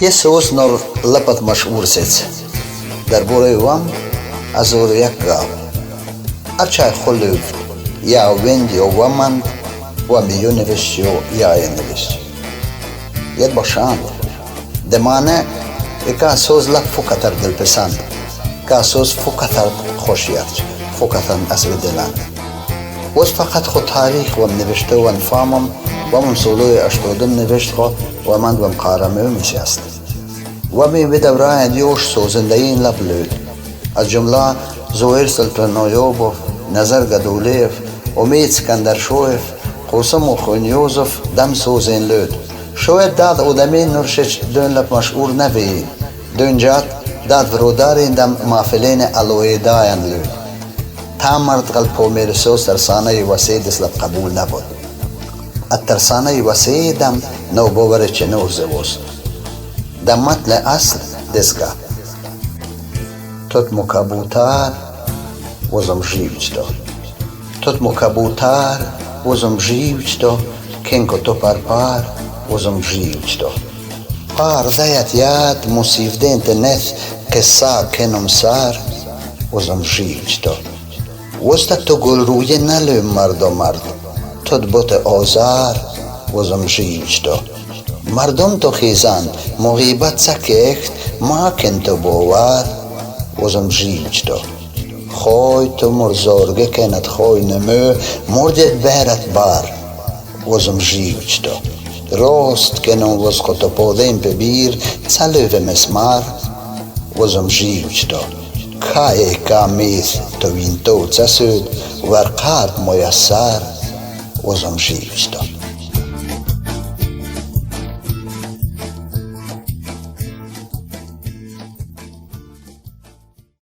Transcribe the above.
یه سوز نور لپت مشهور سیت در بوره وام از اور یک گاو ارچای خلوف یا ویند یا ومند و میو نوشت یا نوشت ید باشند دمانه اکا سوز لپ فکتر دل پسند که سوز فکتر خوشیت فکتر اصل دلند وز فقط خود تاریخ و نوشته و انفامم و من سولوی اشتودم نوشت خود و من و مقارمه میشست و می به دوران دیوش سوزندهین لب لود از جمله زویر سلطنویوبوف نظر گدولیف امید سکندرشویف قوسم و خونیوزف دم سوزین لود شاید داد آدمین نرشش دون لب مشهور نبی دون جات داد ورودارین دم مافلین الویداین لود تا مرد قلب و میرسوز ترسانه وسیع دسلب قبول نبود الترسانه وسیع دم نو باور چنو زوست دم مطل اصل دسگا توت مکبوتار وزم جیوچ تو توت مکبوتار وزم جیوچ تو کنکو تو پار وزم جیوچ تو پار زیت یاد مصیفدین تنث قصا کنم سار وزم جیوچ تو وسط تو گل روی نلو مرد و مرد توت بوت آزار وزم جیوچ تو مردم تو خیزان مغیبت سکیخت ما کن تو باور وزم جیوچ تو خوی تو مرزارگه کند خوی نمو مردت بیرت بار وزم جیوچ تو راست کنم وز خود پادیم ببیر چلو و مسمار وزم جیوچ تو کای کامیز تو وین تو چسود ورقارد میسر وزم جیوچ تو